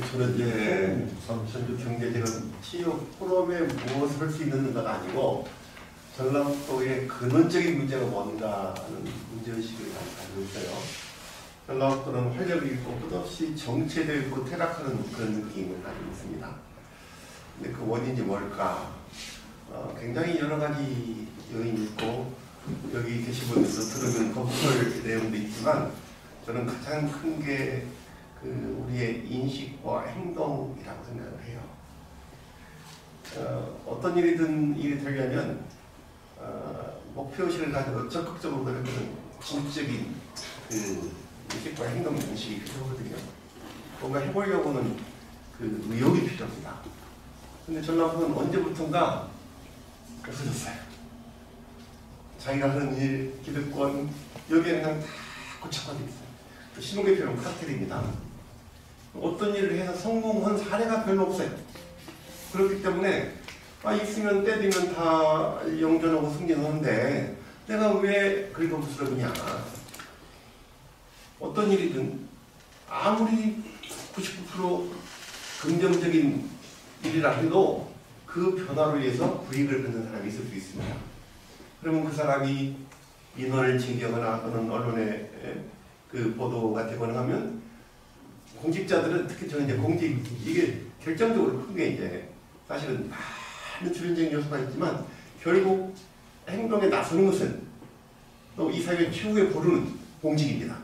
저는 이제 전주 경제지는 치유 포럼에 무엇을 할 수 있는 건 아니고 전라북도의 근원적인 문제가 뭔가 하는 문제의식을 많이 가지고 있어요. 전라북도는 활력이 있고 끝없이 정체되어 있고 퇴락하는 그런 느낌을 가지고 있습니다. 근데 그 원인이 뭘까? 굉장히 여러 가지 요인이 있고 여기 계신 분들도 들으면 거부할 내용도 있지만 저는 가장 큰 게 우리의 인식과 행동이라고 생각을 해요. 어떤 일이든 일이 되려면 목표의식을 가지고 적극적으로 노력하는 지적인 인식과 행동 인식이 필요하거든요. 뭔가 해보려고는 의욕이 필요합니다. 근데 전라북도는 언제부턴가 없어졌어요. 자기가 하는 일, 기득권, 여기에 그냥 다 고착화되어 있어요. 신호계표는 카르텔입니다. 어떤 일을 해서 성공한 사례가 별로 없어요. 그렇기 때문에 있으면 때리면 다 영전하고 승진하는데 내가 왜 긁어부스러기냐. 어떤 일이든 아무리 99% 긍정적인 일이라 해도 그 변화로 인해서 불이익을 받는 사람이 있을 수 있습니다. 그러면 그 사람이 민원을 제기하거나 또는 언론에 보도가 되거나 하면 공직자들은 특히 저는 이제 이게 결정적으로 큰 게 이제 사실은 많은 주변적인 요소가 있지만 결국 행동에 나서는 것은 또 이 사회 최후의 보루는 공직입니다.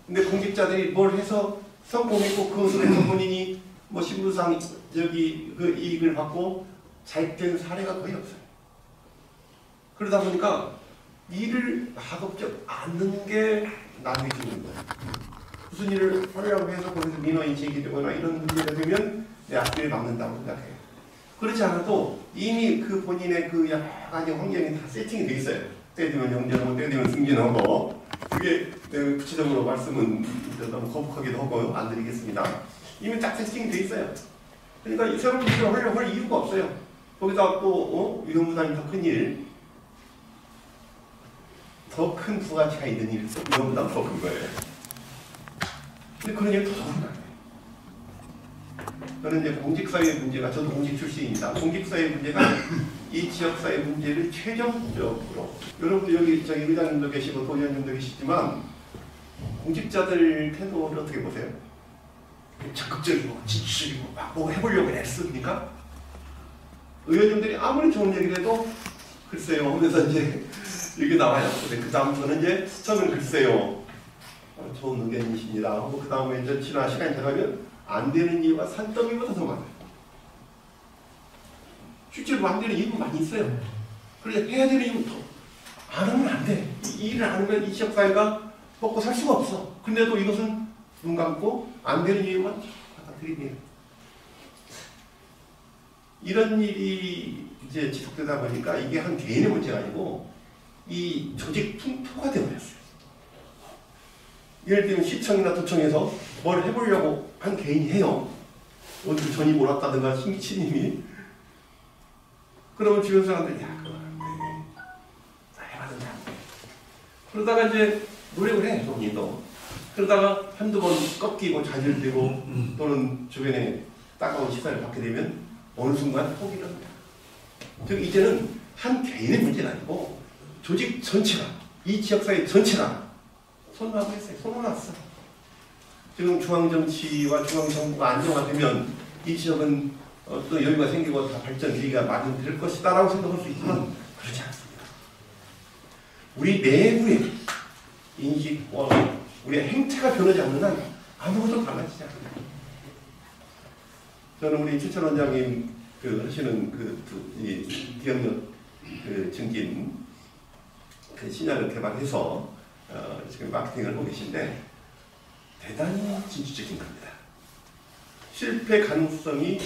근데 공직자들이 뭘 해서 성공했고 그것을 해서 본인이 신분상 그 이익을 받고 자익된 사례가 거의 없어요. 그러다 보니까 일을 하급적 않는 게 남이 주는 거예요. 무슨 일을 하려고 해서 거기서 민원이 제기되거나 이런 문제가 되면 내 앞뒤를 막는다고 생각해요. 그렇지 않아도 이미 본인의 여러 가지 환경이 다 세팅이 돼 있어요. 때리면 영전하고 때리면 승진하고 그게 구체적으로 말씀은 너무 거북하기도 하고 안 드리겠습니다. 이미 딱 세팅이 돼 있어요. 그러니까 이 새로운 일을 하려고 할 이유가 없어요. 거기다 또 위험부담이 더 큰 일, 더 큰 부가치가 있는 일, 위험부담 더 큰 거예요. 근데 그런 일이 더 적은 거예요. 저는 이제 공직사회의 문제가, 저도 공직 출신입니다. 공직사회의 문제가 이 지역사회 문제를 최종적으로, 여러분들 여기 의장님도 계시고 도의원님도 계시지만 공직자들 태도를 어떻게 보세요? 적극적이고 지지적이고 막 뭐 해보려고 애쓰니까 의원님들이 아무리 좋은 얘기를 해도 글쎄요. 그래서 이제 이게 나와요. 근데 그 다음부터는 저는 글쎄요. 좋은 의견이십니다 하고 그 다음에 이제 시간이 지나면 안 되는 이유가 산더미보다 더 많아요. 실제로 안 되는 이유가 많이 있어요. 그래서 해야 되는 이유는 안 하면 안 돼. 이 일을 안 하면 이 지역사회가 먹고 살 수가 없어. 근데도 이것은 눈 감고 안 되는 이유만 갖다 드리네요. 이런 일이 이제 지속되다 보니까 이게 한 개인의 문제가 아니고 이 조직 풍토가 되어버렸어요. 예를 들면 시청이나 도청에서 뭘 해보려고 한 개인이 해요. 어디 전이 몰았다든가 신임이. 그러면 주변 사람들이 그거 안 돼. 나 해봤는데 안 돼. 그러다가 이제 노력을 해, 본인도. 그러다가 한두 번 꺾이고 좌절되고 또는 주변에 따가운 시선을 받게 되면 어느 순간 포기를 합니다. 즉 이제는 한 개인의 문제가 아니고 조직 전체가, 이 지역사회 전체가 손하고 했어요. 손해놨어. 지금 중앙정치와 중앙정부가 안정화되면 이 지역은 또 여유가 생기고 다 발전 계기가 마련될 것이다 라고 생각할 수 있지만 그렇지 않습니다. 우리 내부의 인식과 우리의 행태가 변하지 않는 한 아무것도 달라지지 않습니다. 저는 우리 최천 원장님 하시는 기억력 증진 신약을 개발해서 지금 마케팅을 하고 계신데 대단히 진취적인 겁니다. 실패 가능성이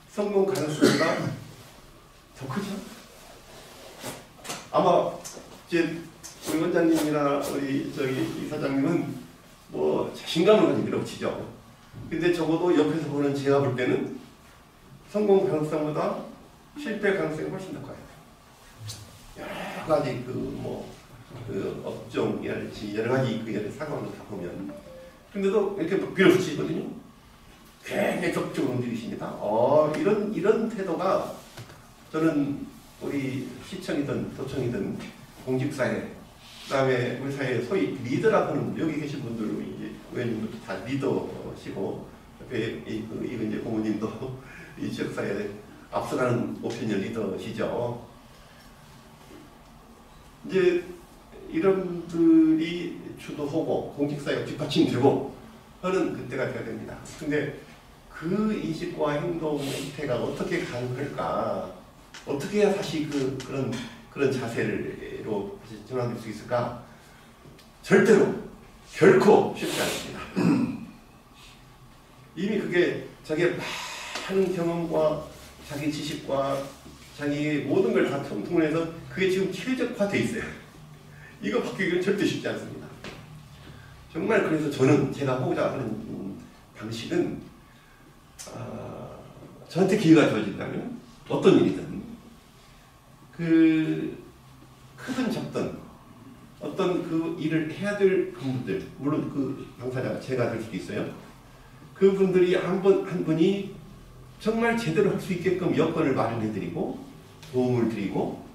성공 가능성보다 더 크죠. 아마 이제 우리 원장님이나 우리 이사장님은 자신감을 가지고 밀어붙이죠. 근데 적어도 옆에서 보는 제가 볼 때는 성공 가능성보다 실패 가능성이 훨씬 더 커요. 여러 가지 업종이랄지 여러 가지 상황을 다 보면 근데도 이렇게 밀어붙이거든요. 굉장히 적극적으로 움직이십니다. 이런 태도가 저는 우리 시청이든 도청이든 공직사회, 그다음에 우리 사회의 소위 리더라고 하는 여기 계신 분들 이제 의원님들도 다 리더시고 옆에 이거 이제 고모님도 이 지역사회에 앞서가는 오피니언 리더시죠. 이제 이런 분들이 주도하고 공직사회가 뒷받침되고 하는 그때가 돼야 됩니다. 근데 그 인식과 행동 형태가 어떻게 가능할까? 어떻게 해야 다시 그런 자세로 다시 전환될 수 있을까? 절대로 결코 쉽지 않습니다. 이미 그게 자기의 많은 경험과 자기 지식과 자기의 모든 걸 다 통통해서 그게 지금 최적화되어 있어요. 이거 바뀌기는 절대 쉽지 않습니다. 정말 그래서 저는 제가 하고자 하는 방식은 저한테 기회가 주어진다면 어떤 일이든 크든 작든 어떤 그 일을 해야 될 분들, 물론 그 당사자가 제가 될 수도 있어요. 그분들이 한 분이 정말 제대로 할 수 있게끔 여건을 마련해드리고 도움을 드리고,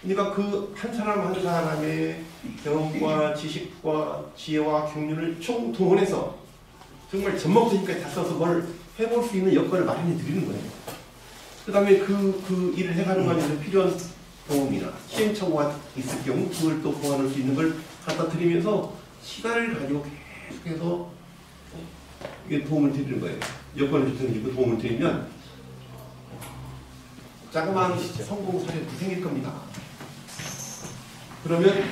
그러니까 그 한 사람 한 사람의 경험과 지식과 지혜와 경륜을 총동원해서 정말 젖먹으니까 다 써서 뭘 해볼 수 있는 여건을 마련해 드리는 거예요. 그 다음에 그 일을 해가는 과정에서 필요한 도움이나 시행착오가 있을 경우 그걸 또 보완할 수 있는 걸 갖다 드리면서 시간을 가지고 계속해서 이게 도움을 드리는 거예요. 여건을 주시고 도움을 드리면 자그마한 성공 사례도 생길 겁니다. 그러면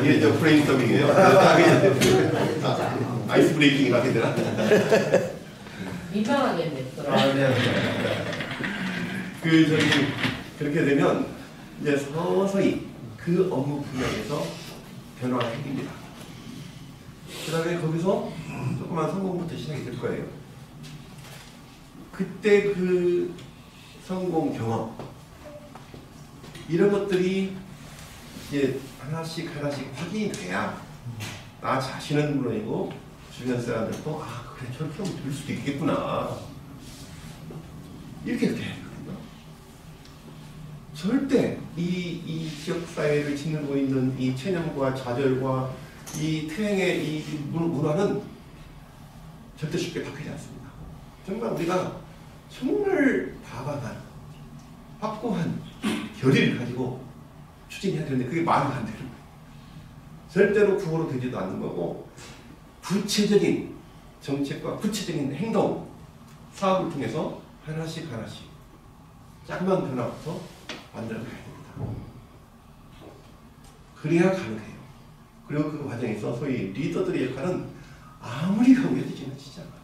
이게 저 브레인스토밍이에요. 아이스 브레이킹이 하게 되나? 민망하겠네. 그렇게 되면 이제 서서히 그 업무 분야에서 변화가 생깁니다. 그 다음에 거기서 조그만 성공부터 시작이 될 거예요. 그때 그 성공 경험, 이런 것들이 이제 하나씩 확인이 돼야 나 자신은 물론이고 주변 사람들도 그래 저렇게 하면 될 수도 있겠구나, 이렇게 돼야 되거든요. 절대 이 지역사회를 짓누르고 있는 이 체념과 좌절과 이 퇴행의 이 문화는 절대 쉽게 바뀌지 않습니다. 정말 우리가 정말 다방한 확고한 결의를 가지고 추진해야 되는데 그게 말이 안 되는 거예요. 절대로 구호로 되지도 않는 거고, 구체적인 정책과 구체적인 행동, 사업을 통해서 하나씩 작은 변화부터 만들어가야 됩니다. 그래야 가능해요. 그리고 그 과정에서 소위 리더들의 역할은 아무리 강조되지는 진짜 않아요.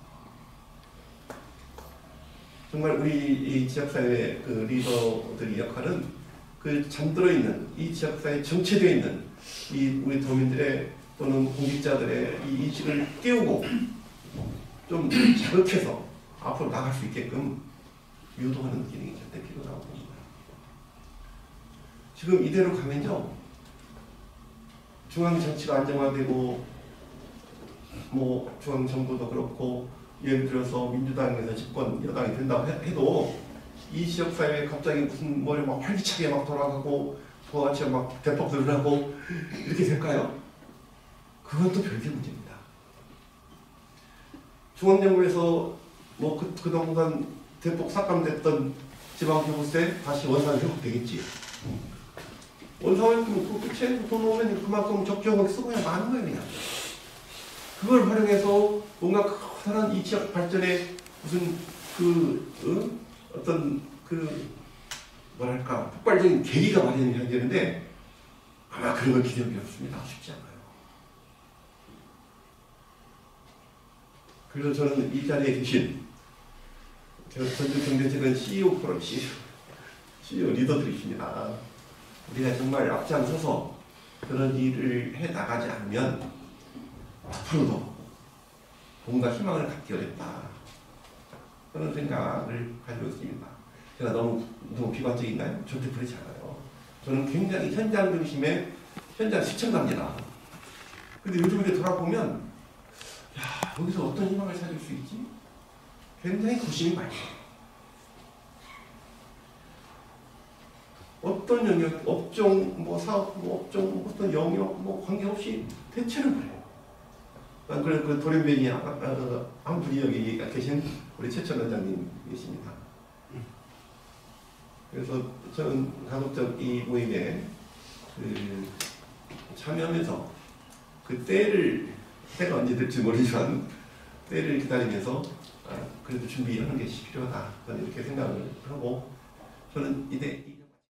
정말 우리 이 지역사회 그 리더들의 역할은 그 잠들어 있는 이 지역사회에 정체되어 있는 이 우리 도민들의 또는 공직자들의 이 인식을 깨우고 좀 자극해서 앞으로 나갈 수 있게끔 유도하는 기능이 절대 필요하다고 봅니다. 지금 이대로 가면요, 중앙 정치가 안정화되고 뭐 중앙 정부도 그렇고 예를 들어서 민주당에서 집권 여당이 된다고 해도 이 지역사회에 갑자기 무슨 뭐 막 활기차게 막 돌아가고 부가가치가 막 대폭 늘어나고 이렇게 될까요? 그건 또 별개 문제입니다. 중앙정부에서 뭐 그동안 대폭 삭감됐던 지방교부세 다시 원상 회복되겠지. 원상 회복은 그 돈 오면 그만큼 적정하게 쓰고 그냥 마는 거예요, 그냥. 그걸 활용해서 뭔가 커다란 이 지역 발전에 무슨 어떤 뭐랄까 폭발적인 계기가 마련해야 되는데 아마 그런 걸 기대하기 어렵습니다. 쉽지 않아요. 그래서 저는 이 자리에 계신 전주경제재단 CEO 포럼 CEO 리더들이십니다. 우리가 정말 앞장서서 그런 일을 해 나가지 않으면 앞으로도 뭔가 희망을 갖기 어렵다. 그런 생각을 가지고 있습니다. 제가 너무 비관적인가요? 절대 그렇지 않아요. 저는 굉장히 현장 중심의 현장 시청자입니다. 근데 요즘 이렇게 돌아보면, 야, 여기서 어떤 희망을 찾을 수 있지? 굉장히 고심이 많이 해요. 어떤 영역, 업종, 뭐 사업, 뭐 업종, 어떤 영역, 뭐 관계없이 대체를 그래요. 그래, 그 돌연변이 한 분이 여기 계신 우리 최천 원장님 계십니다. 그래서 저는 가급적 이 모임에 참여하면서 그 때가 언제 될지 모르지만 때를 기다리면서 그래도 준비하는 것이 필요하다. 저는 이렇게 생각을 하고 저는